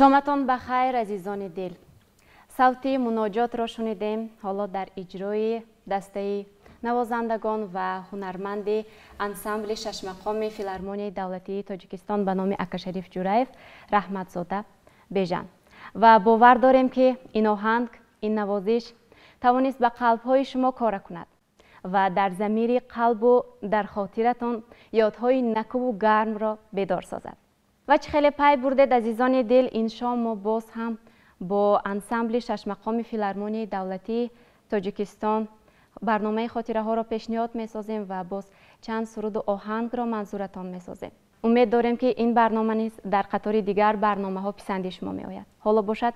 شامتان بخیر عزیزان دل. صوتی مناجات را شنیدیم. حالا در اجرای دسته نوازندگان و هنرمند انسامبل شش مقام فیلارمونی دولتی تاجیکستان به نام اکا شریف جورایف رحمتزاده بیژن و باور داریم که این آهنگ، این نوازش توانست به قلب‌های شما کار کند و در ضمیر قلب و در خاطرتان یادهای نکو و گرم را بیدار سازد. و چه خیلی پی بردید عزیزان دل، این شام ما باز هم با انسامبل شش مقام فیلارمونی دولتی تاجیکستان برنامه خاطره ها را پیشنهاد می سازیم و باز چند سرود و آهنگ را منظورتان می سازیم. امید داریم که این برنامه نیز در قطار دیگر برنامه ها پسند شما می آید. حالا باشد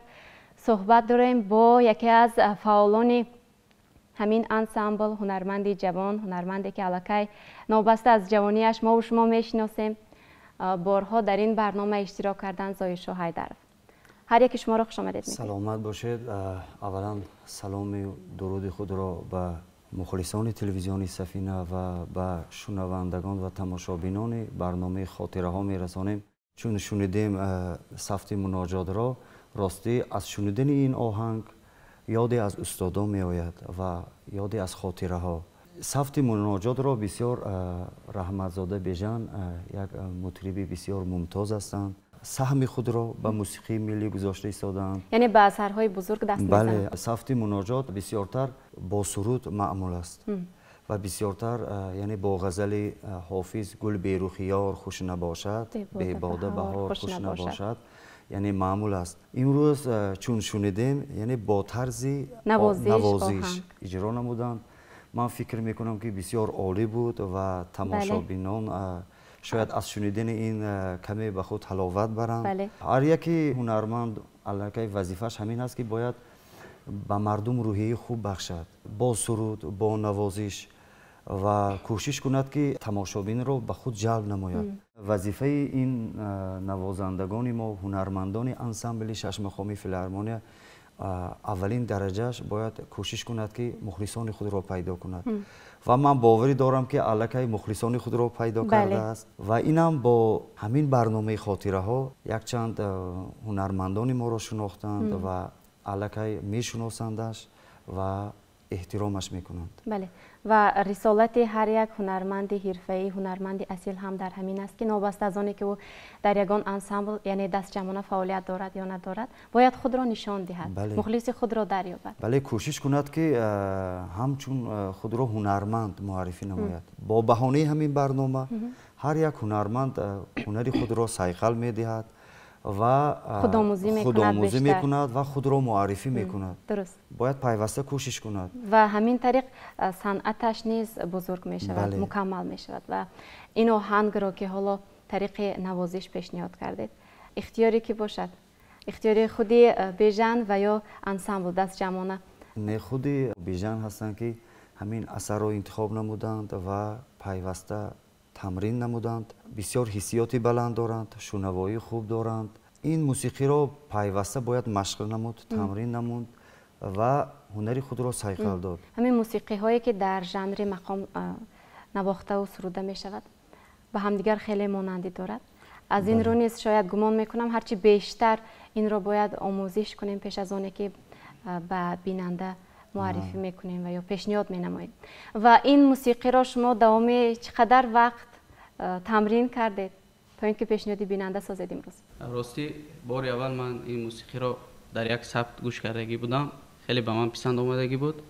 صحبت داریم با یکی از فعالان همین انسامبل، هنرمندی جوان، هنرمندی که الکی نوبسته از جوانیش ما و شما می شناسیم. بارها در این برنامه اشتراک کردن زایشا حیدرов. هر یک شما را خوش آمدید میگیم. سلامت باشید. اولا سلام و درود خود را به مخلصان تلویزیونی سفینه و به شنوندگان و تماشابینان برنامه خاطره ها میرسانیم. چون شنیدیم صفت مناجات را، راستی از شنیدن این آهنگ یادی از استادان می آید و یادی از خاطره ها. صفت مناجات را بسیار رحمتزاده بیژن، یک مطرب بسیار ممتاز هستند. سهم خود را به موسیقی ملی گذاشته ایستادند. یعنی به اثرهای بزرگ دست میزنند. بله، صفت مناجات بسیارتر با سرود معمول است و بسیارتر یعنی با غزل حافظ گل بیروخیار خوش نباشد، به باده بهار خوش نباشد، یعنی معمول است. امروز چون شنیدیم یعنی با طرز نوازش اجرا نمودند. من فکر میکنم که بسیار عالی بود و تماشابینان شاید از شنیدن این کمی به خود حلاوت برند. هر یکی هنرمند الکی وظیفش همین است که باید به مردم روحیه خوب بخشد، با سرود، با نوازش و کوشش کند که تماشابین را به خود جلب نماید. وظیفه این نوازندگان ما، هنرمندان انسامبل شش مقامی فیلارمونی، اولین درجهش باید کوشش کند که مخلصان خود را پیدا کند و من باوری دارم که الکی مخلصان خود را پیدا کرده است و اینم با همین برنامه خاطره ها یک چند هنرمندان ما را شناختند و الکی میشناسندش و احترامش میکنند. بله، و رسالت هر یک هنرمند حرفه‌ای، هنرمند اصیل هم در همین است که نوبسته از آنی که او در یگان انسامبل یعنی دست جمعانه فعالیت دارد یا ندارد باید خود را نشان دهد، مخلص خود را دریابد. بله، کوشش کند که همچون خود را هنرمند معرفی نماید. با بهانه همین برنامه هر یک هنرمند هنری خود را صیقل میدهد و خودآموزی میکند و خود را معرفی میکند. درست. باید پیوسته کوشش کند و همین طریق صنعتش نیز بزرگ میشود، مکمل میشود. و این آهنگ را که حالا طریق نوازش پیشنهاد کردید، اختیاری که باشد، اختیاری خودی بیژن و یا انسامبل دست جمعانه؟ نه، خودی بیژن هستند که همین اثر را انتخاب نمودند و پیوسته تمرین نمودند. بسیار حسیاتی بلند دارند، شنوایی خوب دارند. این موسیقی را پیوسته باید مشق نمود، تمرین نمود و هنری خود را صیقل داد. همین موسیقی هایی که در ژانر مقام نواخته و سروده می شود به همدیگر خیلی مانندی دارد. از این رو نیز شاید گمان میکنم هرچی بیشتر این را باید آموزش کنیم پیش از آنی که به بیننده معرفی میکنیم و یا پیشنهاد مینماییم. و این موسیقی را شما دوام چقدر وقت تمرین کردید تا اینکه پیشنهادی بیننده سازید امروز؟ راستی بار اول من این موسیقی را در یک ثبت گوش کردگی بودم، خیلی به من پسند آمدگی بود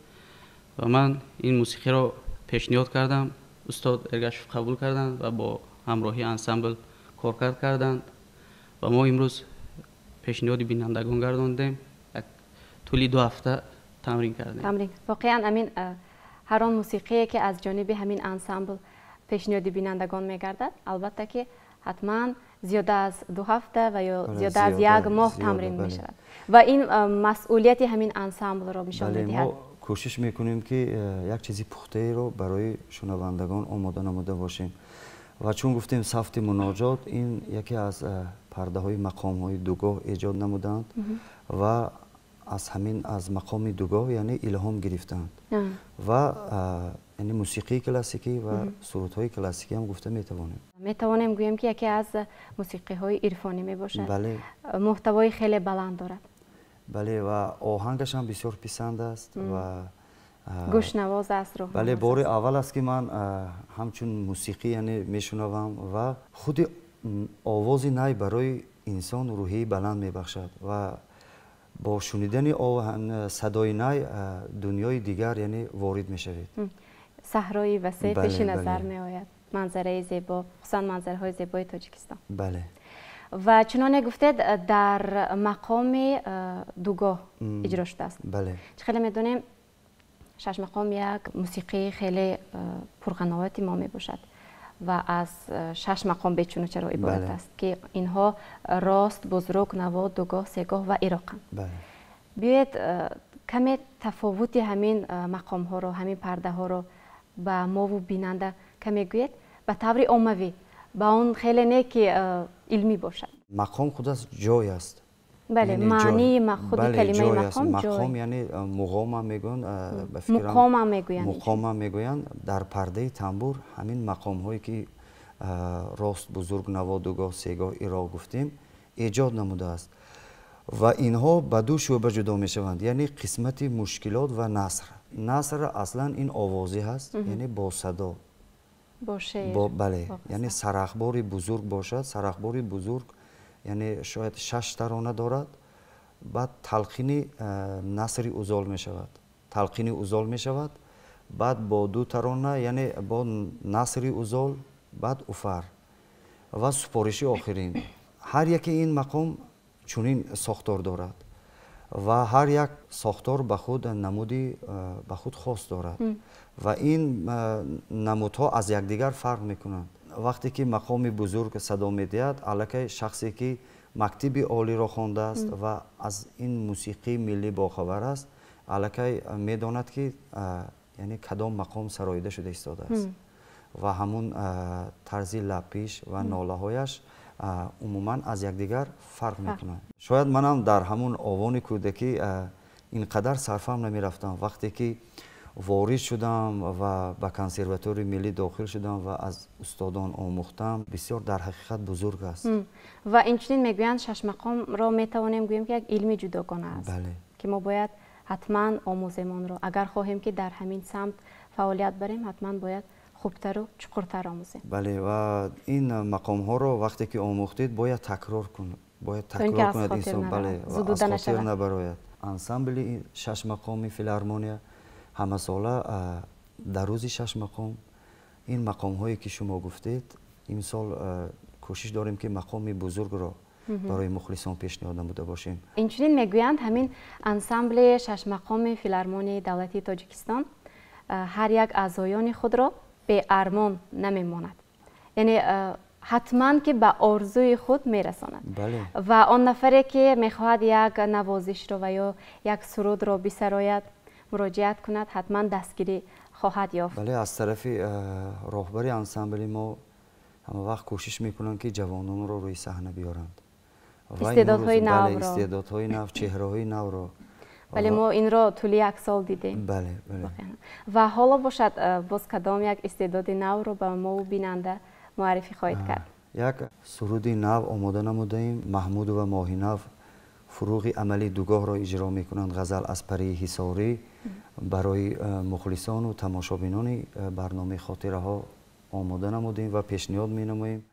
و من این موسیقی را پیشنهاد کردم. استاد ارگشف قبول کردند و با همراهی انسامبل کارکرد کردند و ما امروز پیشنهاد بینندگان گرداندیم. طولی 2 هفته تمرین کردیم. واقعا همین هر آن موسیقی که از جانب همین انسامبل پیشنهاد بینندگان میگردد البته که حتما زیاده از 2 هفته و یا زیاده از 1 ماه تمرین می شود و این مسئولیت همین انسامبل را نشان می‌دهد. ما کوشش میکنیم که یک چیزی پخته رو برای شنوندگان آماده نموده باشیم و چون گفتیم صفت مناجات این یکی از پرده های مقام های دوگاه ایجاد نمودند و از همین از مقام دوگاه یعنی الهام گرفتند و یعنی موسیقی کلاسیکی و سرودهای کلاسیکی هم گفته میتوانیم. میتوانیم گوییم که یکی از موسیقی های عرفانی می باشد. بله. محتوای خیلی بلند دارد. بله و آهنگش هم بسیار پسند است و گوش نواز است رو. بله بار اول است که من همچون موسیقی یعنی میشنوم و خود آواز نای برای انسان روحی بلند میبخشد و با شنیدن صدای نای دنیای دیگر یعنی وارد میشوید. صحرای وسیع پیش نظر می آید. منظره زیبا، خصوصا منظرهای زیبای تاجیکستان. بله. و چنانه گفتید در مقام دوگاه اجرا شده است. بله. خیلی میدونیم شش مقام یک موسیقی خیلی پرقناعتی ما می باشد و از 6 مقام بیچون و چرا عبارت است که اینها راست، بزرگ، نوا، دوگاه، سهگاه و عراقند. بله. بیاید کمی تفاوتی همین مقام ها رو، همین پرده ها رو با ما و بیننده کمی گوید به طور عمومی با اون خیلی نه که علمی باشد. مقام خود از جای است. بله، معنی خود کلمه مقام مقام یعنی مقام هم میگویند، مقام هم میگویند در پرده تنبور همین مقام هایی که راست، بزرگ، نوا، دوگاه، سهگاه ایرا گفتیم ایجاد نموده است و اینها به دو شعبه جدا می شوند، یعنی قسمت مشکلات و نثر. نثر اصلا این آوازی هست، یعنی با صدا، با شعر، بله، یعنی سرخباری بزرگ باشد. سرخباری بزرگ یعنی شاید 6 ترانه دارد، بعد تلقین نثری اوزال می شود، تلقینی اوزال می شود، بعد با 2 ترانه یعنی با نثری اوزال، بعد افر و سپارشی آخرین. هر یکی این مقام چنین ساختار دارد و هر یک ساختار به خود نمودی به خود خاص دارد و این نمودها از یکدیگر فرق میکنند. وقتی که مقام بزرگ صدا میدهد، الکی شخصی که مکتب عالی را خوانده است و از این موسیقی ملی باخبر است، الکی میداند که یعنی کدام مقام سراییده شده ایستاده است و همون طرز لپیش و ناله هایش عموما از یکدیگر فرق میکنند. شاید منم در همون آوان کودکی اینقدر صرفم نمی رفتم. وقتی که وارد شدم و به کنسرواتوری ملی داخل شدم و از استادان آموختم، بسیار در حقیقت بزرگ است. و اینچنین میگویند 6 مقام را میتوانیم گوییم که یک علم جداگانه است. بله. که ما باید حتما آموزمان را، اگر خواهیم که در همین سمت فعالیت بریم، حتما باید خوبتر و چقورتر آموزیم. بله و این مقام ها رو وقتی که آموختید باید تکرار کنید. باید تکرار کنید انسان. بله، و از خاطر نبراید. انسامبل 6 مقامی فیلارمونیا همه ساله در روز 6 مقام این مقام هایی که شما گفتید این سال کوشش داریم که مقام بزرگ را برای مخلصان پیشنهاد نموده باشیم. اینچنین میگویند همین انسامبل 6 مقام فیلارمونی دولتی تاجیکستان هر یک اعضایان خود را به ارمان نمیماند، یعنی حتما که به آرزوی خود میرساند. بله. و آن نفری که میخواهد یک نوازش را و یا یک سرود را بسراید مراجعت کند، حتما دستگیری خواهد یافت. بله، از طرف راهبر انسامبل ما همه وقت کوشش میکنند که جوانان را روی صحنه بیارند. استعدادهای نو را. استعدادهای نو، چهره‌های نو را. بله، ما این را طول یک سال دیدیم. بله، بله. و حالا باشد باز کدام یک استعداد نو را به ما و بیننده معرفی خواهید کرد؟ یک سرود نو آماده نموده ایم. محمود و ماهی نو فروغ عملی دوگاه را اجرا میکنند. غزل از پری حصاری برای مخلصان و تماشابینان برنامه خاطره ها آماده نمودیم و پیشنهاد می نماییم.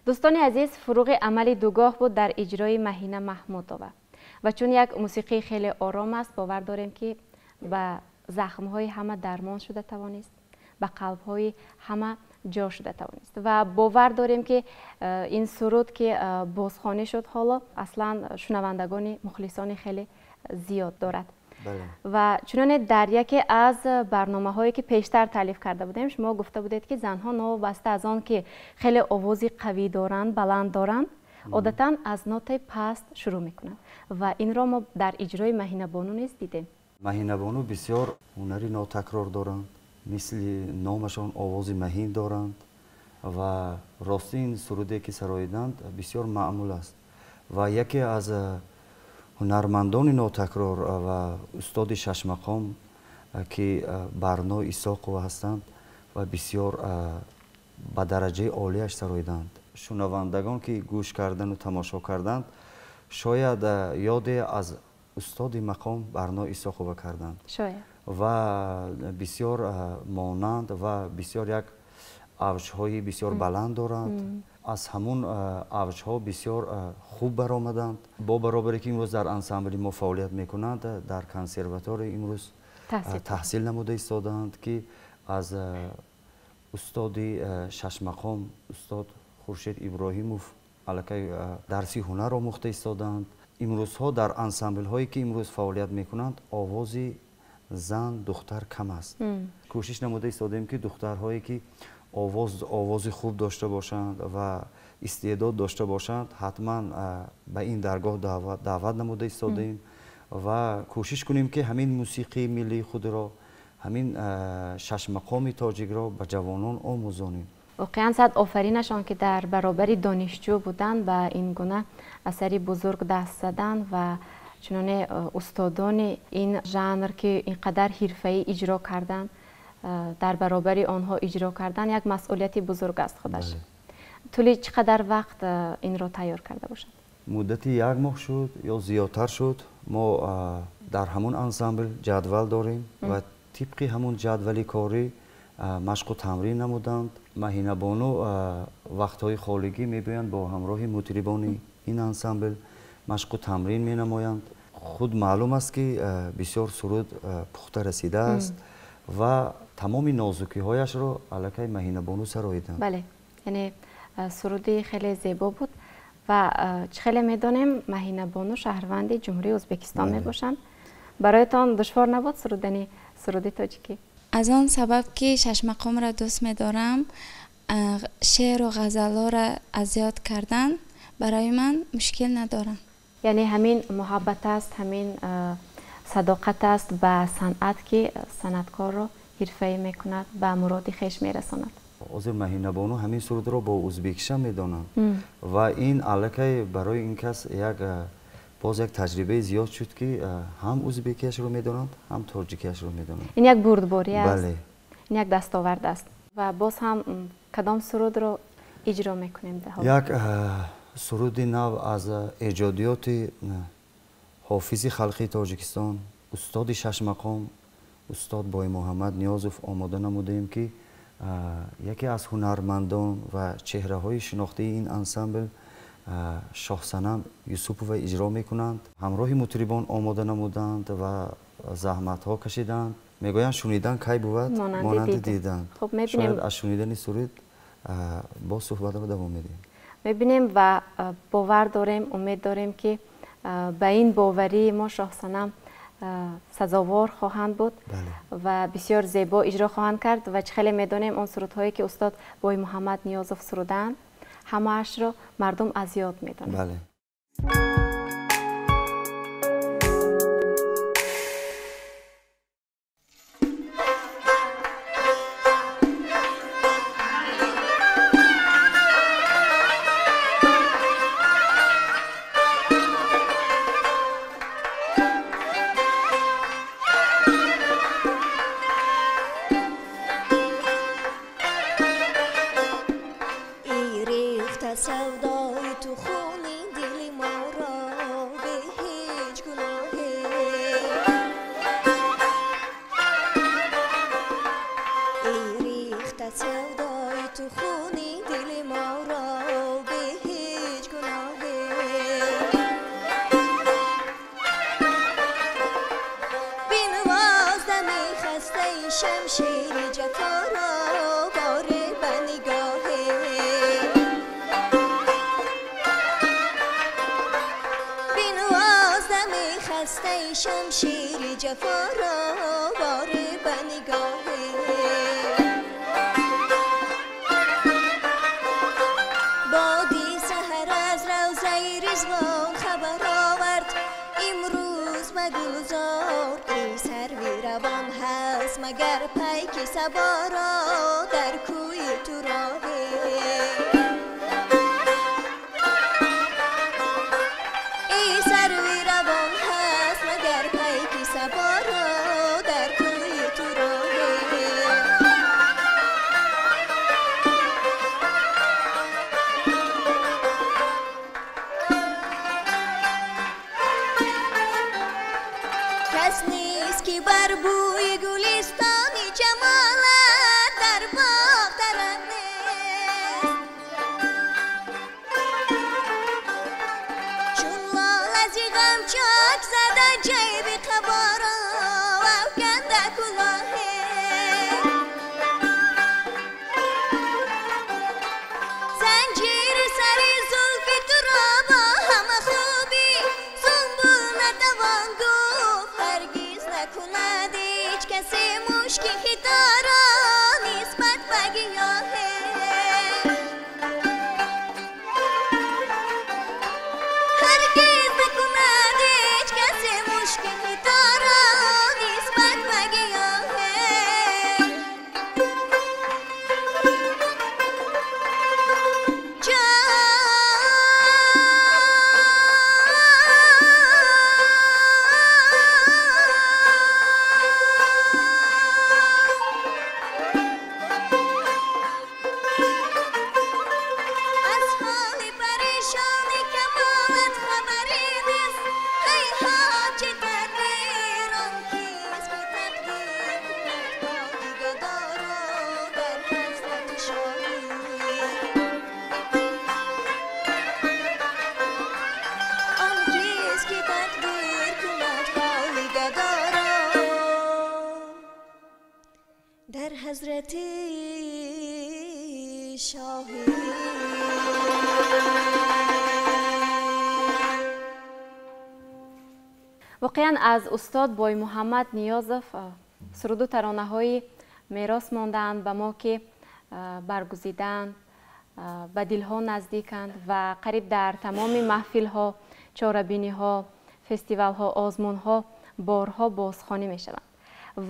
دوستان عزیز، فروغ عمل دوگاه بود در اجرای مهینه محمودова و چون یک موسیقی خیلی آرام است باور داریم که به زخم‌های همه درمان شده توانست، به قلب‌های همه جا شده توانست و باور داریم که این سرود که بازخوانی شد حالا اصلا شنوندگان مخلصان خیلی زیاد دارد. و چنانه در یکی از برنامه‌هایی که پیشتر تالیف کرده بودیم شما گفته بودید که زنها نوابسته از آن که خیلی آوازی قوی دارند، بلند دارند، عادتاً از نوت پست شروع میکنند و این را ما در اجرای مهینه بانو نیز دیدیم. مهینه بانو بسیار هنری ناتکرار دارند، مثل نامشان آوازی مهین دارند و راستی این سروده که سراییدند بسیار معمول است و یکی از هنرمندان ناتکرار و استاد شش مقام که برنا ایساقو هستند و بسیار به درجه عالیش سراییدند. شنوندگان که گوش کردن و تماشا کردند شاید یاد از استاد مقام برنا ایساخوبه کردند شاید و بسیار مانند و بسیار یک اوج‌های بسیار بلند دارند. از همون اوج‌ها بسیار خوب برآمدند. با برابری که امروز در انسامبل ما فعالیت میکنند، در کنسرواتوار امروز تحصیل نموده ایستادند که از استاد شش مقام استاد خورشید ابراهیموف الکی درسی هنر آموخته ایستادند. امروزها در انسامبل هایی که امروز فعالیت میکنند آواز زن دختر کم است. کوشش نموده ایستادیم که دخترهایی که آواز خوب داشته باشند و استعداد داشته باشند حتما به این درگاه دعوت نموده ایستادیم و کوشش کنیم که همین موسیقی ملی خود را، همین شش مقام تاجیک را به جوانان آموزانیم. واقعا صد آفرینشان که در برابر دانشجو بودند و این گونه اثری بزرگ دست زدن و چنانه استادان این ژانر که اینقدر حرفه‌ای اجرا کردن در برابر آنها اجرا کردن یک مسئولیت بزرگ است خودش. طولی چقدر وقت این را تیار کرده باشند؟ مدتی 1 ماه شد یا زیادتر شد. ما در همون انسامبل جدول داریم و طبق همون جدولی کاری مشق و تمرین نمودند. مهینه بانو وقتهای خالگی میبینند با همراه مطربان این انسامبل مشق و تمرین می نمایند. خود معلوم است که بسیار سرود پخته رسیده است و تمام نازکی هایش را الکی مهینه بانو سراییدند. بله، یعنی سرودی خیلی زیبا بود و خیلی میدانیم مهینه بانو شهروند جمهوری ازبکستان می باشند. برایتان دشوار نبود سرودنی سرودی تاجیکی؟ از آن سبب که شش مقام را دوست می دارم، شعر و غزل را از یاد کردن برای من مشکل ندارم. یعنی همین محبت است، همین صداقت است به صنعت که صنعتکار را حرفه‌ای میکند، به مراد خویش میرساند. از مهینه بانو همین سرود را با ازبکی‌شان میدانند و این الکی برای این کس باز یک تجربه زیاد شد که هم ازبکیش رو میدانند هم تاجیکیش رو میدانند. این یک بردباری است. بله. این یک دستاورد است. و باز هم کدام سرود رو اجرا میکنیم؟ یک سرود نو از ایجادیات حافظ خلقی تاجیکستان استاد شش مقام استاد بای محمد نیازوف آماده نمودیم که یکی از هنرمندان و چهره های شناخته این انسامبل شاه صنم یوسفوف اجرا میکنند. همراه مطربان آماده نمودند و زحمت ها کشیدند. میگویند شنیدن کی بود مانند دیدن. خب میبینیم شاید از شنیدن سرود با صحبت را دوام میدیم. میبینیم و باور داریم، امید داریم که به این باوری ما شاه صنم سزاوار خواهند بود. بله. و بسیار زیبا اجرا خواهند کرد و خیلی میدانیم اون سرودهایی که استاد بای محمد نیازوف سرودند همه اش را مردم از یاد میدانند. بله. شمشیر جفا را باره به نگاهه بینواز دم خسته شمشیر جفا را باره به نگاهه بادی سحر از روضه رضوان خبر آورد امروز مگذار ای سروی روان هست مگر پیک صبا را در کوی تو راهه ای سروی روان هست مگر پیک صبا را در کوی تو راهه نیست که بر بوی گلستانی جمالت در باغ ترنه چون لالزی غم چاک زده جیب قبارا و افکنده کلاهه زنجیر سری زلفی تو را با همه خوبی سنبول نتوان گفت هرگز نکند هیچ کسی مشکی دارا نسبت به گیاهه هرگز نکند هیچ کسی مشکی دارا نسبت به گیاهه از حال پریشانی کمالت خبری نیست هیهات چه تقدیر آن کیست که تقدیر کند با دیگه دارا در حضرت شاهی آن کیست که تقدیر کند با دیگه دارا در حضرت شاهی واقعا از استاد بای محمد نیازف سرود و ترانه های میراث مانده‌اند به ما که برگزیدند به دل ها نزدیکند و قریب در تمام محفل ها، چاره‌بینی ها، فستیوال ها، آزمون ها بارها بازخوانی می شوند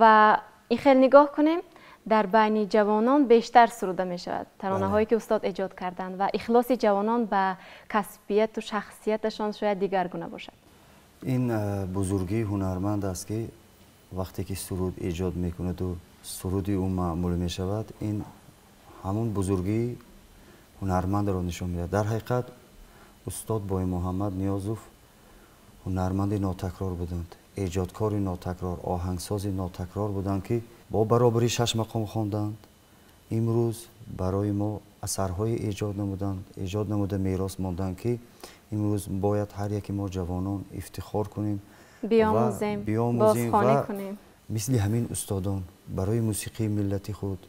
و این خیلی نگاه کنیم در بین جوانان بیشتر سروده می شود ترانه هایی که استاد ایجاد کردند و اخلاص جوانان به کسبیت و شخصیتشان شاید دیگرگونه باشد. این بزرگی هنرمند است که وقتی که سرود ایجاد میکند و سرودی او معمول می شود این همون بزرگی هنرمند را نشان میدهد. در حقیقت استاد بای محمد نیازوف هنرمند ناتکرار بودند، ایجادکار ناتکرار، آهنگساز ناتکرار بودند که با برابری 6 مقام خواندند. امروز برای ما اثرهای ایجاد نموده میراث ماندند که امروز باید هر یکی ما جوانان افتخار کنیم بیاموزیم بازخوانی کنیم مثل همین استادان برای موسیقی ملتی خود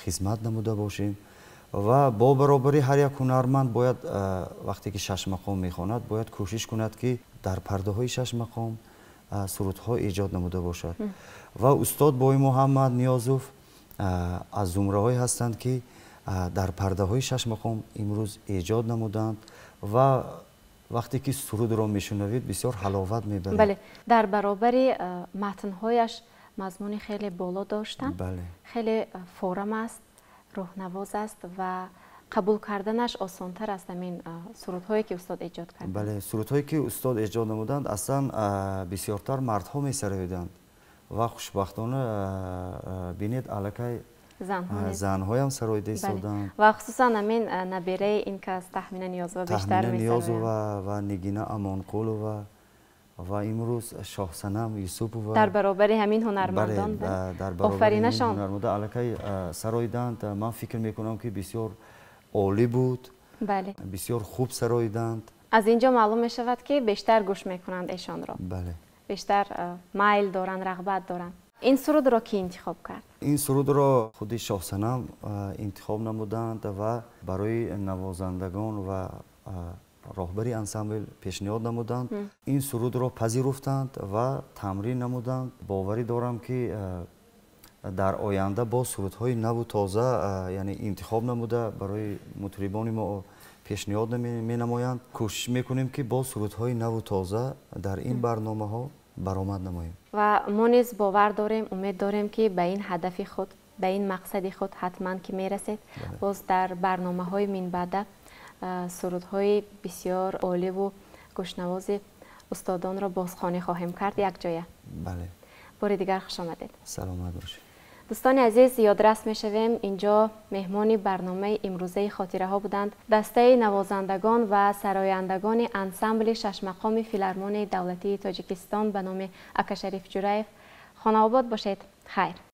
خدمت نموده باشیم و با برابری هر یک هنرمند باید وقتی که 6 مقام میخواند باید کوشش کند که در پرده های 6 مقام سرودها ایجاد نموده باشد و استاد بای محمد نیازوف از زمره های هستند که در پرده های 6 مقام امروز ایجاد نمودند و وقتی که سرود را میشنوید بسیار حلاوت میبرید. بله، در برابر متنهایش مضمون خیلی بالا داشتند. بله. خیلی فورم است، روح نواز است و قبول کردنش آسانتر است این سرودهایی که استاد ایجاد کردند. بله، سرودهایی که استاد ایجاد نمودند اصلا بسیارتر مردها میسرویدند و خوشبختانه بینید الکی زن‌های هم سرایده ایستادند و خصوصا همین نبیره این که از تحمین نیازو بیشتر میسرویدند و نگینه امانقول و امروز شاه صنم یوسف و در برابر همین هنرمندان آفرینشان هنرمندان الکی سرایدند. من فکر میکنم که بسیار عالی بود. بله، بسیار خوب سرایدند. از اینجا معلوم می شود که بیشتر گوش میکنند ایشان را. بله، بیشتر میل دارند، رغبت دارند. این سرود را کی انتخاب کرد؟ این سرود را خود شاه صنم انتخاب نمودند و برای نوازندگان و راهبری انسامبل پیشنهاد نمودند. این سرود را پذیرفتند و تمرین نمودند. باوری دارم که در آینده با سرودهای نو و تازه یعنی انتخاب نموده برای مطربان ما پیشنهاد می نمایند. کوشش میکنیم که با سرودهای نو و تازه در این برنامه ها برآمد نماییم و ما نیز باور داریم، امید داریم که به این هدف خود، به این مقصد خود حتما که میرسید. باز در برنامه های من بعد سرودهای بسیار عالی و گوشنواز استادان را بازخوانی خواهیم کرد یک جایه. بله. بار دیگر خوش آمدید. سلامت باشید. دوستان عزیز، یادرس میشویم اینجا مهمان برنامه امروزه خاطره ها بودند دسته نوازندگان و سرایندگان انسامبل شش مقام فیلارمون دولتی تاجیکستان به نام اکا شریف جوریف. خانه آباد باشید. خیر.